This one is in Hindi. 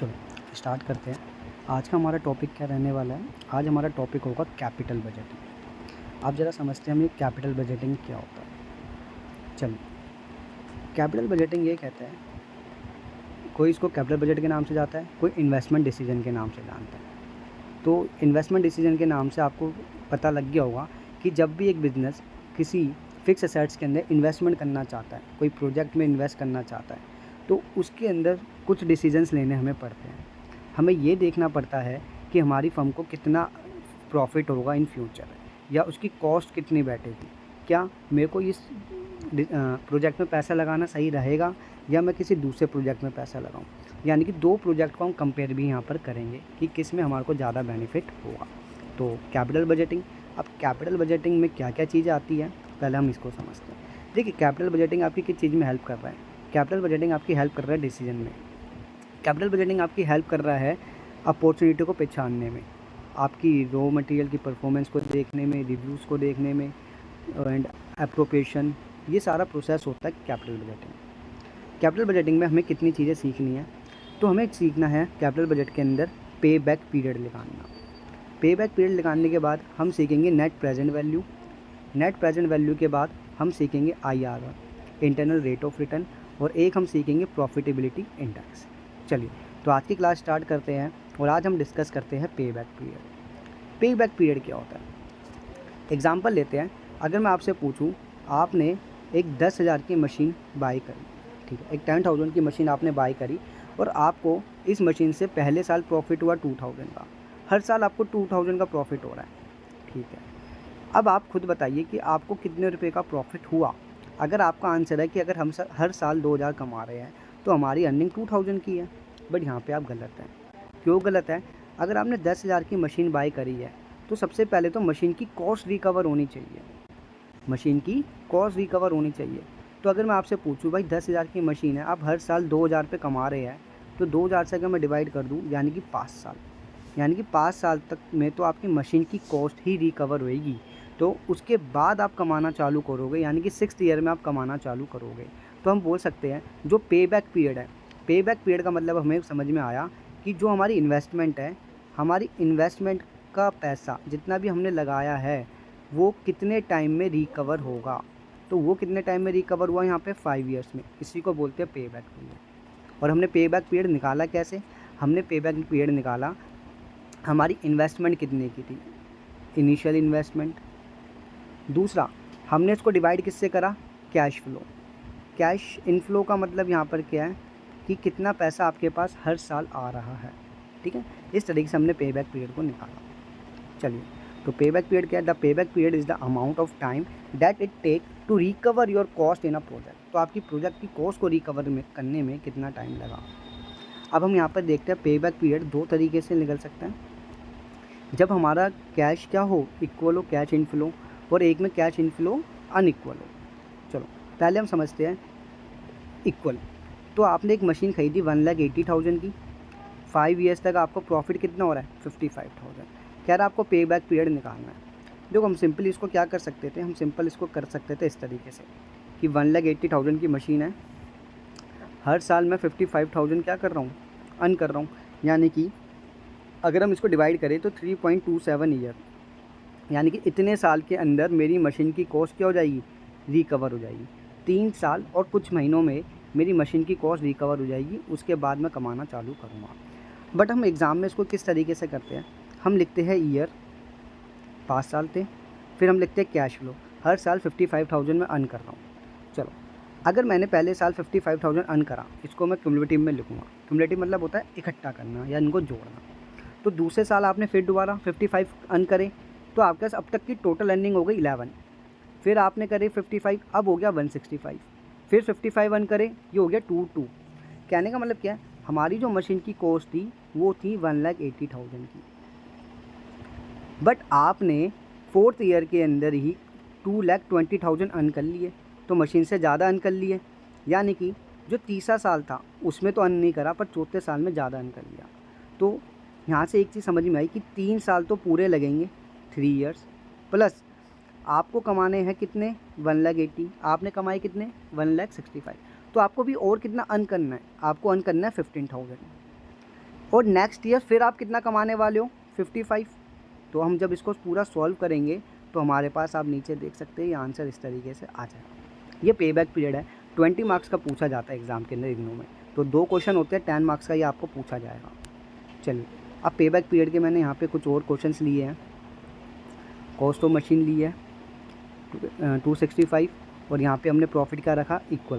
चलो स्टार्ट करते हैं। आज का हमारा टॉपिक क्या रहने वाला है? आज हमारा टॉपिक होगा कैपिटल बजटिंग। आप ज़रा समझते हैं हम ये कैपिटल बजटिंग क्या होता है। चलिए, कैपिटल बजटिंग ये कहता है, कोई इसको कैपिटल बजट के नाम से जाता है, कोई इन्वेस्टमेंट डिसीजन के नाम से जानता है। तो इन्वेस्टमेंट डिसीजन के नाम से आपको पता लग गया होगा कि जब भी एक बिज़नेस किसी फिक्स एसेट्स के अंदर इन्वेस्टमेंट करना चाहता है, कोई प्रोजेक्ट में इन्वेस्ट करना चाहता है, तो उसके अंदर कुछ डिसीजंस लेने हमें पड़ते हैं। हमें ये देखना पड़ता है कि हमारी फर्म को कितना प्रॉफिट होगा इन फ्यूचर, या उसकी कॉस्ट कितनी बैठेगी। क्या मेरे को इस प्रोजेक्ट में पैसा लगाना सही रहेगा, या मैं किसी दूसरे प्रोजेक्ट में पैसा लगाऊं। यानी कि दो प्रोजेक्ट को हम कंपेयर भी यहाँ पर करेंगे कि किस में हमारे को ज़्यादा बेनिफिट होगा। तो कैपिटल बजटिंग, अब कैपिटल बजटिंग में क्या क्या चीज़ें आती है, पहले हम इसको समझते हैं। देखिए, कैपिटल बजटिंग आपकी किस चीज़ में हेल्प कर रहा है? कैपिटल बजटिंग आपकी हेल्प कर रहा है डिसीजन में। कैपिटल बजटिंग आपकी हेल्प कर रहा है अपॉर्चुनिटी को पहचानने में, आपकी रॉ मटेरियल की परफॉर्मेंस को देखने में, रिव्यूज़ को देखने में, एंड अप्रोप्रिएशन, ये सारा प्रोसेस होता है कैपिटल बजटिंग। कैपिटल बजटिंग में हमें कितनी चीज़ें सीखनी है? तो हमें सीखना है कैपिटल बजट के अंदर पे बैक पीरियड निकालना। पे बैक पीरियड निकालने के बाद हम सीखेंगे net present value. Net present value के बाद हम सीखेंगे IRR, internal rate of return, और एक हम सीखेंगे प्रॉफिटेबिलिटी इंडेक्स। चलिए, तो आज की क्लास स्टार्ट करते हैं और आज हम डिस्कस करते हैं पे बैक पीरियड। पे बैक पीरियड क्या होता है? एग्जांपल लेते हैं। अगर मैं आपसे पूछूं, आपने एक 10,000 की मशीन बाई करी, ठीक है, एक 10,000 की मशीन आपने बाई करी, और आपको इस मशीन से पहले साल प्रॉफिट हुआ 2,000 का। हर साल आपको 2,000 का प्रॉफिट हो रहा है, ठीक है। अब आप खुद बताइए कि आपको कितने रुपए का प्रॉफिट हुआ। अगर आपका आंसर है कि अगर हम हर साल 2,000 कमा रहे हैं तो हमारी अर्निंग 2,000 की है, बट यहाँ पे आप गलत हैं। क्यों गलत है? अगर आपने 10,000 की मशीन बाई करी है तो सबसे पहले तो मशीन की कॉस्ट रिकवर होनी चाहिए। मशीन की कॉस्ट रिकवर होनी चाहिए। तो अगर मैं आपसे पूछूं, भाई 10,000 की मशीन है, आप हर साल 2,000 पे कमा रहे हैं, तो 2,000 से अगर मैं डिवाइड कर दूं, यानी कि 5 साल, यानी कि 5 साल तक में तो आपकी मशीन की कॉस्ट ही रिकवर होएगी। तो उसके बाद आप कमाना चालू करोगे, यानी कि 6th ईयर में आप कमाना चालू करोगे। तो हम बोल सकते हैं जो पे बैक पीरियड है, पे बैक पीरियड का मतलब हमें समझ में आया कि जो हमारी इन्वेस्टमेंट है, हमारी इन्वेस्टमेंट का पैसा जितना भी हमने लगाया है वो कितने टाइम में रिकवर होगा। तो वो कितने टाइम में रिकवर हुआ यहाँ पे 5 ईयर्स में, इसी को बोलते हैं पे बैक पीरियड। और हमने पे बैक पीरियड निकाला कैसे? हमने पे बैक पीरियड निकाला, हमारी इन्वेस्टमेंट कितने की थी, इनिशियल इन्वेस्टमेंट। दूसरा, हमने इसको डिवाइड किससे करा? Cash flow. कैश इनफ्लो का मतलब यहाँ पर क्या है कि कितना पैसा आपके पास हर साल आ रहा है, ठीक है। इस तरीके से हमने पे बैक पीरियड को निकाला। चलिए, तो पे बैक पीरियड क्या है? The payback period is the amount of time that it take to recover your cost in a project. तो आपकी प्रोजेक्ट की कॉस्ट को रिकवर करने में कितना टाइम लगा। अब हम यहाँ पर देखते हैं पे बैक पीरियड दो तरीके से निकल सकता है। जब हमारा कैश क्या हो, इक्वल हो कैश इनफ्लो, और एक में कैश इनफ्लो अनइक्वल हो। चलो, पहले हम समझते हैं इक्वल। तो आपने एक मशीन खरीदी 1,80,000 की, 5 ईयर्स तक आपको प्रॉफिट कितना हो रहा है? 55,000। कह रहा है आपको पे बैक पीरियड निकालना है। देखो, हम सिंपल इसको क्या कर सकते थे? हम सिंपल इसको कर सकते थे इस तरीके से कि 1,80,000 की मशीन है, हर साल मैं 55,000 क्या कर रहा हूँ? अर्न कर रहा हूँ। यानी कि अगर हम इसको डिवाइड करें तो 3.27 ईयर, यानी कि इतने साल के अंदर मेरी मशीन की कॉस्ट क्या हो जाएगी? रिकवर हो जाएगी। 3 साल और कुछ महीनों में मेरी मशीन की कॉस्ट रिकवर हो जाएगी, उसके बाद मैं कमाना चालू करूँगा। बट हम एग्ज़ाम में इसको किस तरीके से करते हैं? हम लिखते हैं ईयर, 5 साल थे, फिर हम लिखते हैं कैश फ्लो, हर साल 55,000 में अर्न कर रहा हूँ। चलो, अगर मैंने पहले साल 55,000 अर्न करा, इसको मैं क्यूमुलेटिव में लिखूँगा। क्यूमुलेटिव मतलब होता है इकट्ठा करना या इनको जोड़ना। तो दूसरे साल आपने फिर दोबारा 55 अर्न करे, तो आपके पास अब तक की टोटल अर्निंग हो गई 11। फिर आपने करे 55, अब हो गया 165, फिर 55 अर्न करे, ये हो गया 22। कहने का मतलब क्या है? हमारी जो मशीन की कॉस्ट थी वो थी 1,80,000 की, बट आपने 4th ईयर के अंदर ही 2,20,000 अर्न कर लिए, तो मशीन से ज़्यादा अर्न कर लिए। यानी कि जो तीसरा साल था उसमें तो अर्न नहीं करा, पर चौथे साल में ज़्यादा अर्न कर लिया। तो यहाँ से एक चीज़ समझ में आई कि 3 साल तो पूरे लगेंगे, 3 ईयर्स, प्लस आपको कमाने हैं कितने? 1,80,000, आपने कमाए कितने? 1,65,000। तो आपको भी और कितना अर्न करना है? आपको अर्न करना है 15,000। और नेक्स्ट ईयर फिर आप कितना कमाने वाले हो 55। तो हम जब इसको पूरा सॉल्व करेंगे तो हमारे पास आप नीचे देख सकते हैं ये आंसर इस तरीके से आ जाएगा। ये पे बैक पीरियड है, 20 मार्क्स का पूछा जाता है एग्ज़ाम के अंदर इग्नू में। तो 2 क्वेश्चन होते हैं 10 मार्क्स का, ये आपको पूछा जाएगा। चलिए अब पे बैक पीरियड के मैंने यहाँ पे कुछ और क्वेश्चंस लिए हैं। कॉस्ट ऑफ मशीन ली है 265 और यहाँ पे हमने प्रॉफिट का रखा इक्वल।